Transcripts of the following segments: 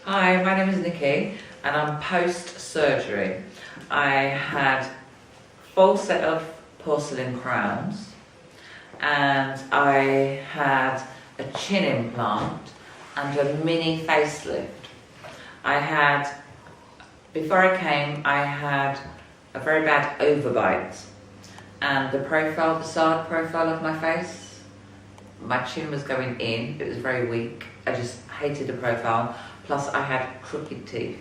Hi, my name is Nikki and I'm post-surgery. I had full set of porcelain crowns and I had a chin implant and a mini facelift. Before I came, I had a very bad overbite and the side profile of my face, my chin was going in, it was very weak. I just hated the profile. Plus I had crooked teeth.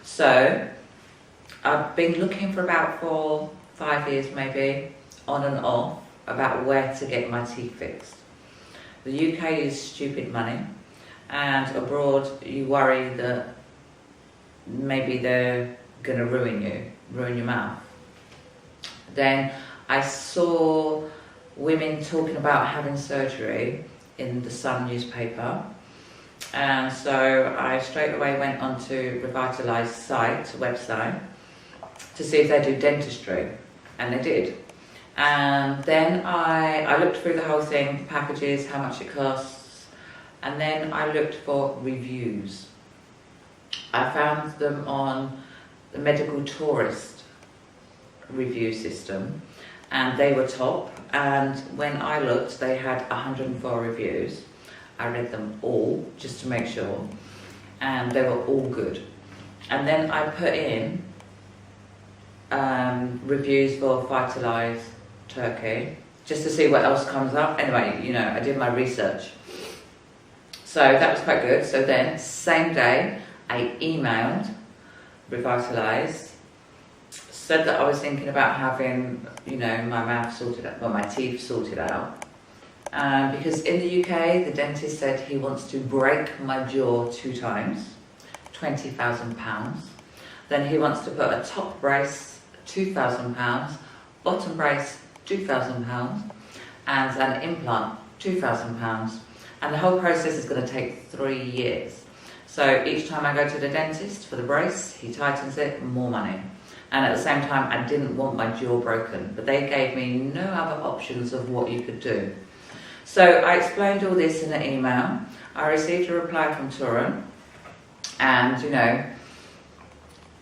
So I've been looking for about 5 years maybe, on and off, about where to get my teeth fixed. The UK is stupid money, and abroad you worry that maybe they're gonna ruin your mouth. Then I saw women talking about having surgery in the Sun newspaper. And so I straight away went onto Revitalizeinturkey website to see if they do dentistry, and they did. And then I looked through the whole thing, packages, how much it costs, and then I looked for reviews. I found them on the Medical Tourist review system, and they were top. And when I looked, they had 104 reviews. I read them all just to make sure, and they were all good. And then I put in reviews for Revitalizeinturkey just to see what else comes up. Anyway, you know, I did my research. So that was quite good. So then, same day, I emailed Revitalize, said that I was thinking about having, you know, my mouth sorted out, well, my teeth sorted out. Because in the UK, the dentist said he wants to break my jaw 2 times, £20,000. Then he wants to put a top brace, £2,000, bottom brace, £2,000, and an implant, £2,000. And the whole process is going to take 3 years. So each time I go to the dentist for the brace, he tightens it, more money. And at the same time, I didn't want my jaw broken, but they gave me no other options of what you could do. So I explained all this in an email. I received a reply from Turan, and you know,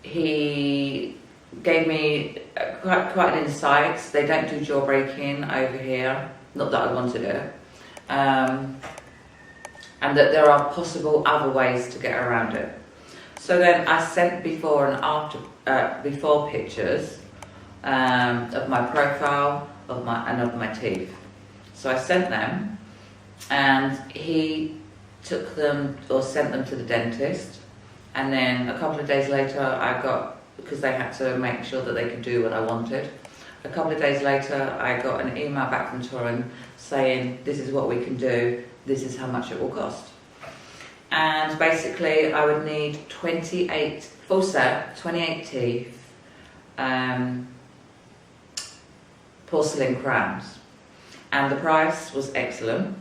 he gave me quite an insight. They don't do jaw breaking over here, not that I wanted it, and that there are possible other ways to get around it. So then I sent before and after before pictures of my profile of my teeth. So I sent them, and he took them or sent them to the dentist. And then a couple of days later, because they had to make sure that they could do what I wanted. A couple of days later, I got an email back from Turan saying, this is what we can do, this is how much it will cost. And basically, I would need 28, full set, 28 teeth, porcelain crowns. And the price was excellent.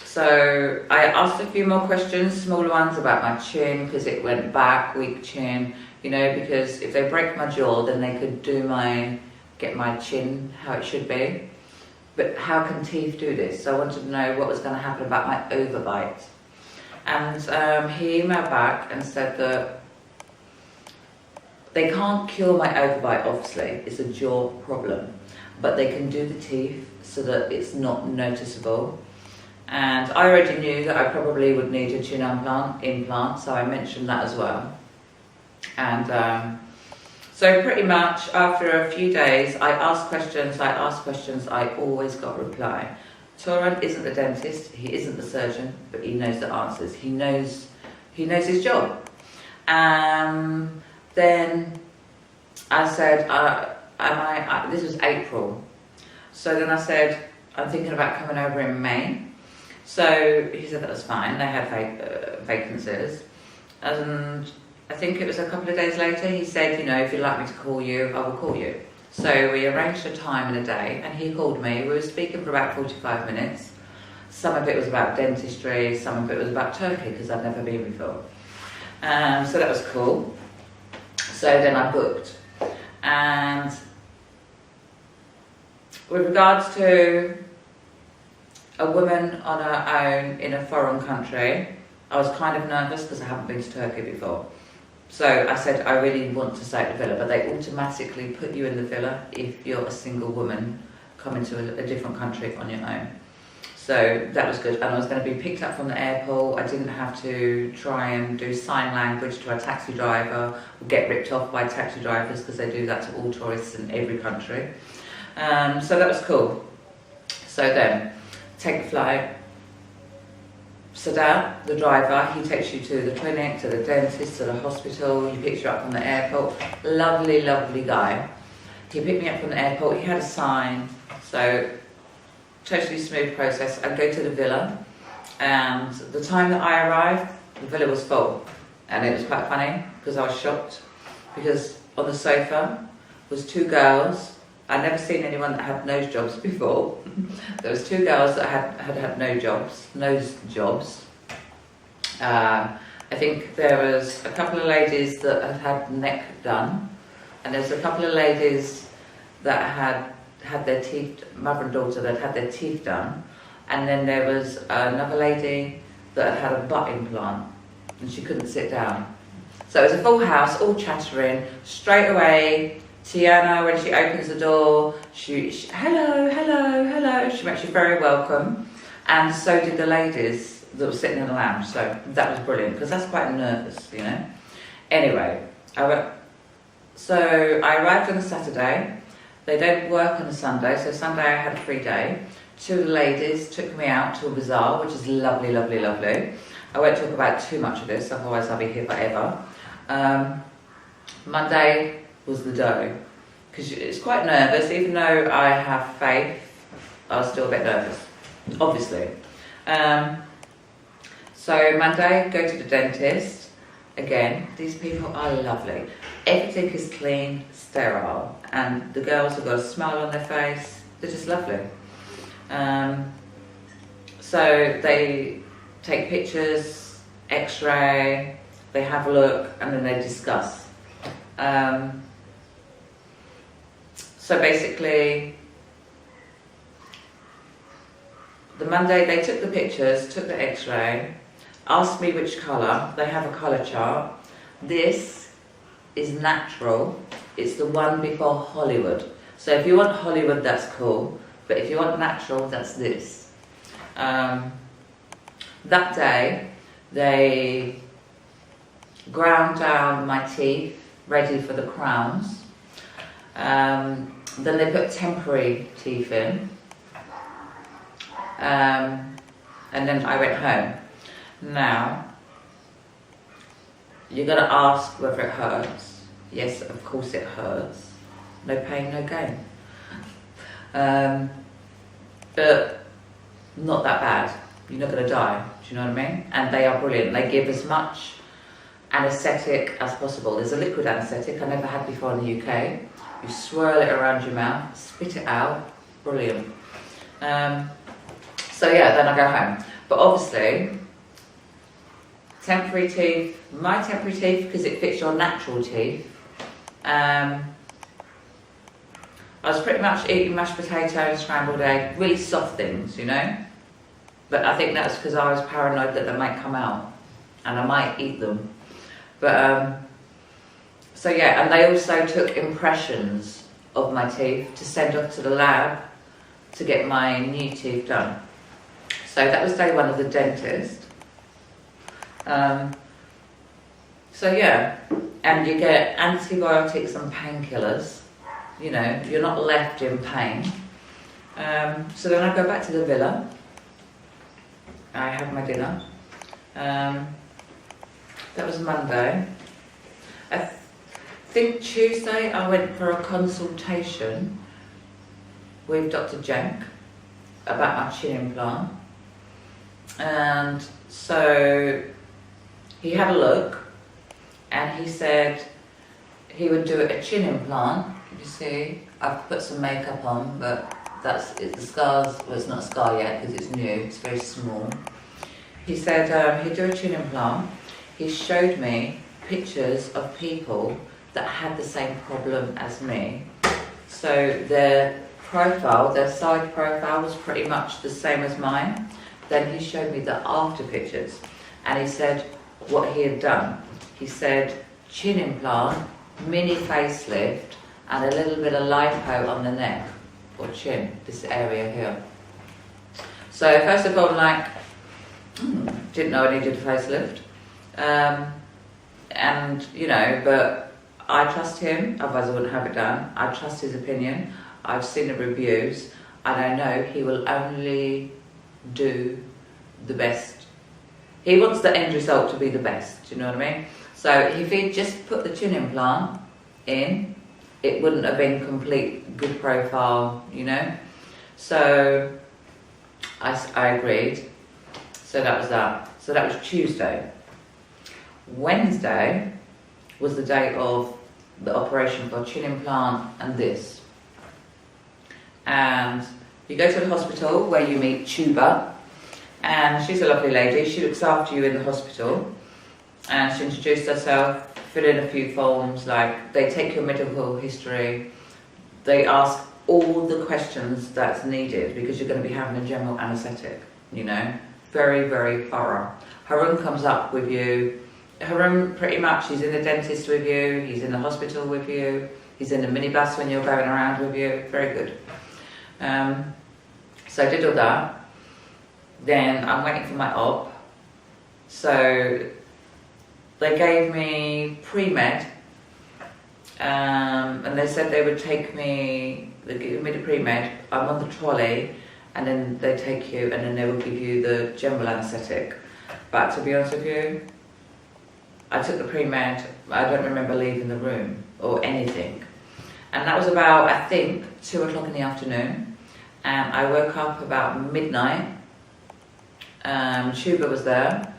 So I asked a few more questions, smaller ones about my chin, because it went back, weak chin, you know, because if they break my jaw, then they could get my chin how it should be. But how can teeth do this? So I wanted to know what was going to happen about my overbite. And he emailed back and said that they can't cure my overbite, obviously, it's a jaw problem. But they can do the teeth so that it's not noticeable. And I already knew that I probably would need a chin implant, so I mentioned that as well. And so pretty much after a few days, I asked questions, I always got a reply. Turan isn't the dentist, he isn't the surgeon, but he knows the answers. He knows his job. Then I said, this was April. So then I said, I'm thinking about coming over in May. So he said that was fine, they had vacancies. And I think it was a couple of days later, he said, you know, if you'd like me to call you, I will call you. So we arranged a time and a day, and he called me. We were speaking for about 45 minutes. Some of it was about dentistry, some of it was about Turkey, because I'd never been before. So that was cool. So then I booked. And with regards to a woman on her own in a foreign country. I was kind of nervous because I haven't been to Turkey before. So I said, I really want to stay at the villa, but they automatically put you in the villa if you're a single woman coming to a different country on your own. So that was good, and I was going to be picked up from the airport. I didn't have to try and do sign language to a taxi driver or get ripped off by taxi drivers, because they do that to all tourists in every country. So that was cool. So then, take the flight. Sadar, the driver, he takes you to the clinic, to the dentist, to the hospital. He picks you up from the airport. Lovely, lovely guy. He picked me up from the airport. He had a sign, so totally smooth process. I go to the villa, and the time that I arrived, the villa was full, and it was quite funny because I was shocked, because on the sofa was two girls. I'd never seen anyone that had nose jobs before. There was two girls that had nose jobs. I think there was a couple of ladies that had had neck done, and there's a couple of ladies that had their teeth, mother and daughter, that had their teeth done, and then there was another lady that had a butt implant, and she couldn't sit down. So it was a full house, all chattering. Straight away, Tiana, when she opens the door, she hello, hello, hello. She makes you very welcome, and so did the ladies that were sitting in the lounge. So that was brilliant, because that's quite nervous, you know. Anyway, so I arrived on a Saturday. They don't work on a Sunday, so Sunday I had a free day. Two of the ladies took me out to a bazaar, which is lovely, lovely, lovely. I won't talk about too much of this, otherwise I'll be here forever. Monday was the dough, because it's quite nervous. Even though I have faith, I was still a bit nervous, obviously. So Monday, go to the dentist. Again, these people are lovely. Everything is clean, sterile, and the girls have got a smile on their face. They're just lovely. So they take pictures, x-ray, they have a look, and then they discuss. So basically, the Monday they took the pictures, took the x-ray, asked me which colour. They have a colour chart. This is natural. It's the one before Hollywood. So if you want Hollywood, that's cool. But if you want natural, that's this. That day, they ground down my teeth, ready for the crowns. Then they put temporary teeth in. And then I went home. Now, you're going to ask whether it hurts. Yes, of course it hurts. No pain, no gain. But not that bad. You're not going to die. Do you know what I mean? And they are brilliant. They give as much anaesthetic as possible. There's a liquid anaesthetic I never had before in the UK. You swirl it around your mouth, spit it out. Brilliant. So yeah, then I go home. But obviously, temporary teeth, my temporary teeth, because it fits your natural teeth. I was pretty much eating mashed potato and scrambled egg, really soft things, you know. But I think that's because I was paranoid that they might come out and I might eat them. But so yeah, and they also took impressions of my teeth to send off to the lab to get my new teeth done. So that was day one of the dentist. So yeah, and you get antibiotics and painkillers. You know, you're not left in pain. So then I go back to the villa. I have my dinner. That was Monday. I think Tuesday I went for a consultation with Dr. Jenk about my chin implant. And so he had a look and he said he would do a chin implant. You see, I've put some makeup on, but it's the scars. Well, it's not a scar yet because it's new, it's very small. He said he'd do a chin implant. He showed me pictures of people that had the same problem as me. So their profile, their side profile was pretty much the same as mine. Then he showed me the after pictures and he said what he had done. He said chin implant, mini facelift and a little bit of lipo on the neck or chin, this area here. So first of all, I'm like, didn't know I needed a facelift. And you know, but I trust him, otherwise I wouldn't have it done. I trust his opinion. I've seen the reviews and I know he will only do the best. He wants the end result to be the best, do you know what I mean? So if he just put the chin implant in, it wouldn't have been complete good profile, you know? So I agreed. So that was that. So that was Tuesday. Wednesday was the day of the operation for chin implant and this. And you go to the hospital where you meet Tuba, and she's a lovely lady. She looks after you in the hospital, and she introduced herself, fill in a few forms, like they take your medical history, they ask all the questions that's needed because you're going to be having a general anaesthetic, you know, very, very thorough. Harun comes up with you. Harun pretty much, he's in the dentist with you, he's in the hospital with you, he's in the minibus when you're going around with you, very good. So I did all that. Then I'm waiting for my op. So they gave me pre-med, and they said they would take me, they give me the pre-med, I'm on the trolley, and then they take you and then they will give you the general anaesthetic. But to be honest with you, I took the pre-med, I don't remember leaving the room or anything. And that was about, I think, 2 o'clock in the afternoon. And I woke up about midnight. Tuba was there.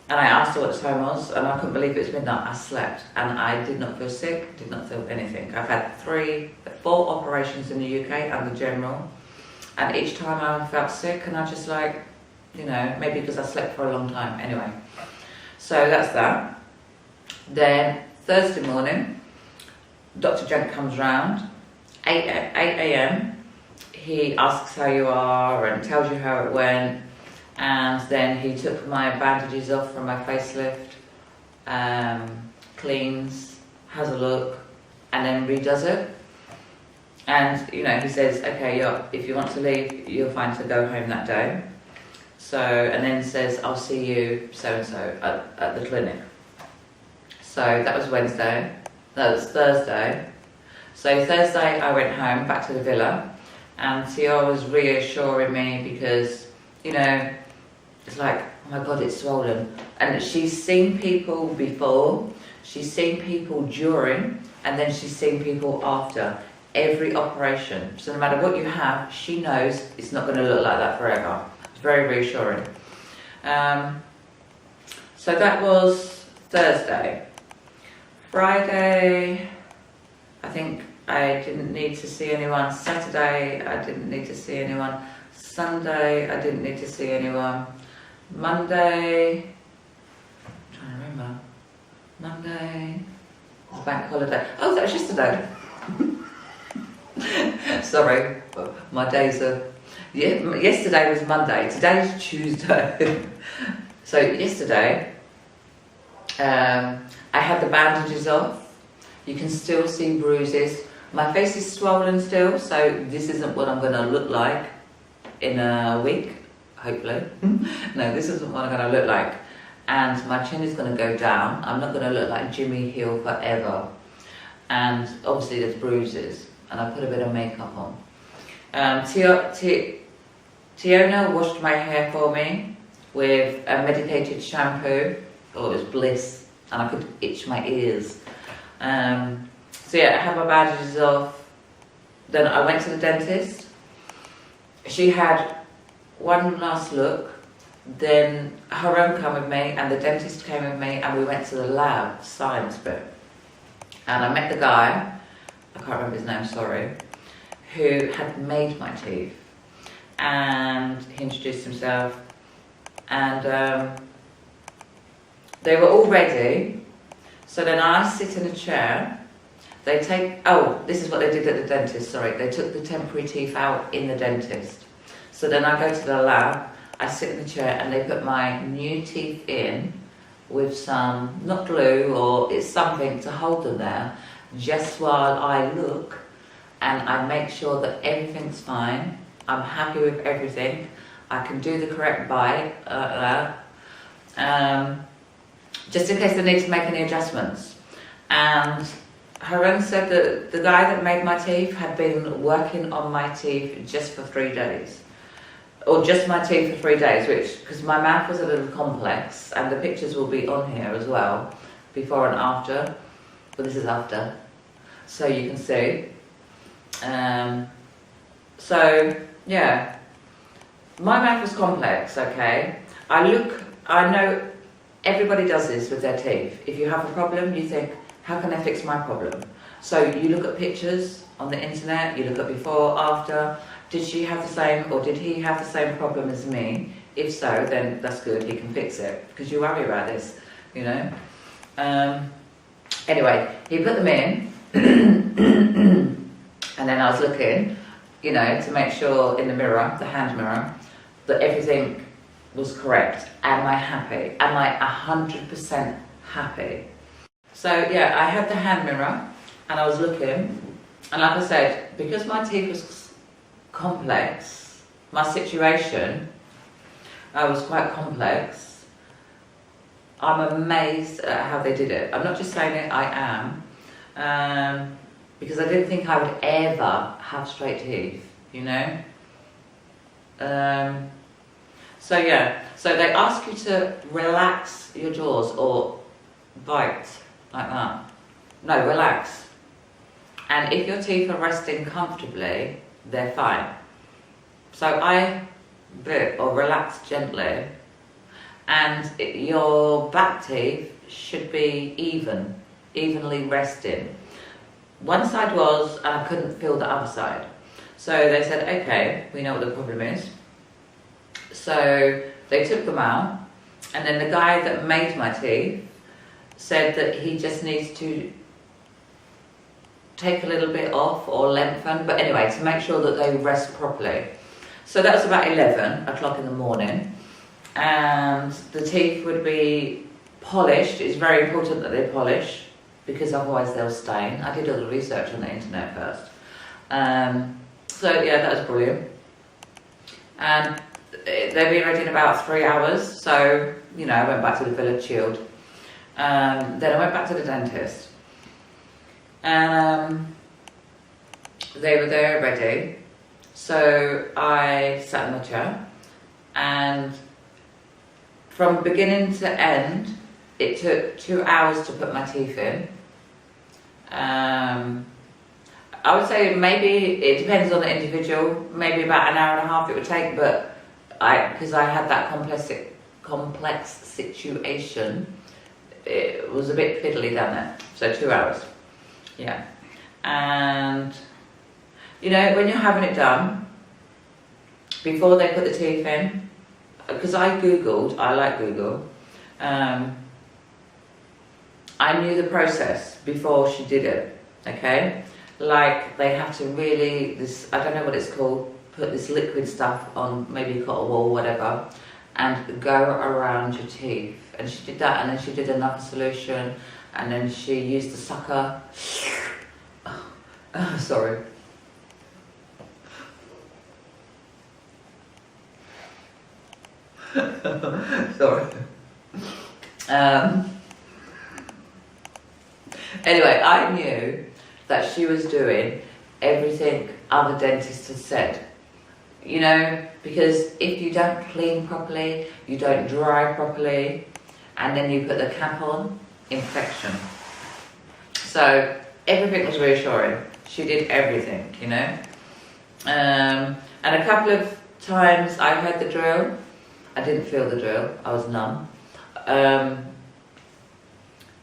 And I asked her what the time was, and I couldn't believe it was midnight. I slept, and I did not feel sick, did not feel anything. I've had 4 operations in the UK under general. And each time I felt sick, and I just like, you know, maybe because I slept for a long time. Anyway, so that's that. Then Thursday morning, Dr. Gent comes round, 8 a.m. He asks how you are and tells you how it went, and then he took my bandages off from my facelift, cleans, has a look, and then redoes it. And you know, he says, okay, if you want to leave, you're fine to go home that day. So, and then says, I'll see you so-and-so at the clinic. So that was Wednesday, that was Thursday. So Thursday I went home, back to the villa, and Tia was reassuring me because, you know, it's like, oh my God, it's swollen. And she's seen people before, she's seen people during, and then she's seen people after every operation. So no matter what you have, she knows it's not going to look like that forever. It's very reassuring. So that was Thursday. Friday, I think I didn't need to see anyone. Saturday, I didn't need to see anyone. Sunday, I didn't need to see anyone. Monday, I'm trying to remember. Monday, it's a bank holiday. Oh, that was yesterday. Sorry, my days are... Yeah, yesterday was Monday, today's Tuesday. So yesterday, I had the bandages off. You can still see bruises. My face is swollen still, so this isn't what I'm going to look like in a week, hopefully. No, this isn't what I'm going to look like. And my chin is going to go down. I'm not going to look like Jimmy Hill forever. And obviously there's bruises, and I put a bit of makeup on. Tiona washed my hair for me with a medicated shampoo. Oh, it was bliss. And I could itch my ears. So yeah, I had my bandages off. Then I went to the dentist. She had one last look. Then her own came with me, and the dentist came with me, and we went to the lab, science bit. And I met the guy, I can't remember his name, sorry, who had made my teeth. And he introduced himself, and they were all ready. So then I sit in a chair, this is what they did at the dentist, sorry. They took the temporary teeth out in the dentist. So then I go to the lab, I sit in the chair and they put my new teeth in with some, not glue or it's something to hold them there, just while I look and I make sure that everything's fine. I'm happy with everything. I can do the correct bite, just in case they need to make any adjustments. And Haren said that the guy that made my teeth had been working on my teeth just for 3 days. Or just my teeth for 3 days, because my mouth was a little complex, and the pictures will be on here as well, before and after, but this is after, so you can see. So, yeah, my mouth was complex, okay? I know everybody does this with their teeth. If you have a problem, you think, how can I fix my problem? So you look at pictures on the internet, you look at before, after. Did she have the same, or did he have the same problem as me? If so, then that's good, he can fix it, because you worry about this, you know. Anyway, he put them in, and then I was looking, you know, to make sure in the mirror, the hand mirror, that everything was correct. Am I happy? Am I 100% happy? So yeah, I had the hand mirror, and I was looking, and like I said, because my teeth was complex, my situation was quite complex. I'm amazed at how they did it. I'm not just saying it, I am, because I didn't think I would ever have straight teeth, you know. So yeah, so they ask you to relax your jaws or bite like that. No, relax. And if your teeth are resting comfortably, they're fine. So I bit or relax gently, and your back teeth should be evenly resting. One side was, and I couldn't feel the other side. So they said, okay, we know what the problem is. So they took them out, and then the guy that made my teeth said that he just needs to take a little bit off or lengthen, but anyway, to make sure that they rest properly. So that was about 11 o'clock in the morning, and the teeth would be polished. It's very important that they polish, because otherwise they'll stain. I did all the research on the internet first. So yeah, that was brilliant. And they've been ready in about 3 hours, so, you know, I went back to the villa, chilled. Then I went back to the dentist. And they were there ready, so I sat in the chair, and from beginning to end it took 2 hours to put my teeth in. I would say maybe, it depends on the individual, maybe about an hour and a half it would take, but because I had that complex situation, it was a bit fiddly down there, so 2 hours. Yeah, and you know, when you're having it done, before they put the teeth in, because I googled, I like Google, I knew the process before she did it, okay? Like, they have to really, I don't know what it's called, put this liquid stuff on, maybe cotton wool, whatever, and go around your teeth. And she did that, and then she did another solution, and then she used the sucker. Oh, sorry. Sorry. Anyway, I knew that she was doing everything other dentists had said. You know, because if you don't clean properly, you don't dry properly, and then you put the cap on, infection. So everything was reassuring. She did everything, you know. And a couple of times I heard the drill. I didn't feel the drill. I was numb.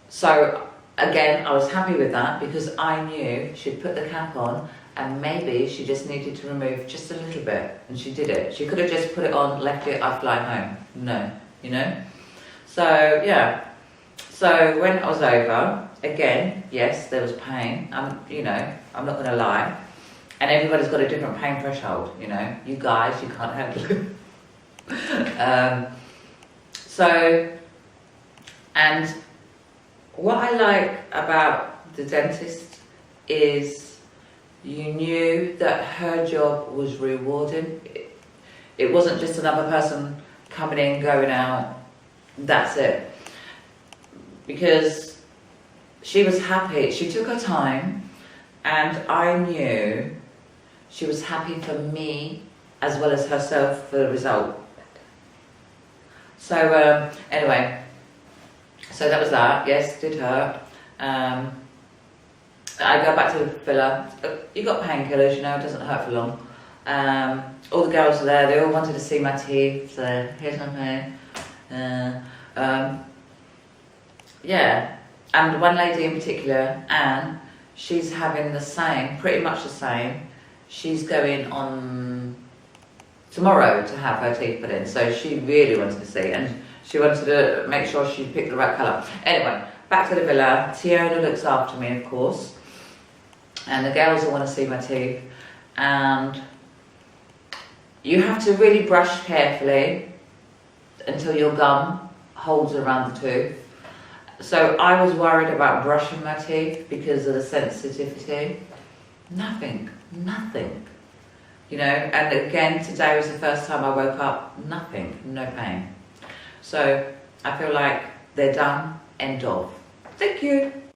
So again, I was happy with that, because I knew she'd put the cap on, and maybe she just needed to remove just a little bit, and she did it. She could have just put it on, left it, I'd fly home. No, you know. So yeah. So when I was over, again, yes, there was pain. You know, I'm not going to lie. And everybody's got a different pain threshold, you know. You guys, you can't handle it. So, and what I like about the dentist is you knew that her job was rewarding. It wasn't just another person coming in, going out, that's it. Because she was happy, she took her time, and I knew she was happy for me as well as herself for the result. So anyway, so that was that. Yes, did hurt. I go back to the filler. You got painkillers, you know, it doesn't hurt for long. All the girls were there, they all wanted to see my teeth, so here's my pain. Yeah, and one lady in particular, Anne, she's having the same, pretty much the same. She's going on tomorrow to have her teeth put in, so she really wanted to see, and she wanted to make sure she picked the right colour. Anyway, back to the villa. Tiona looks after me, of course, and the girls all want to see my teeth, and you have to really brush carefully until your gum holds around the tooth. So I was worried about brushing my teeth because of the sensitivity. Nothing. You know, and again, today was the first time I woke up, nothing, no pain. So I feel like they're done, end of. Thank you.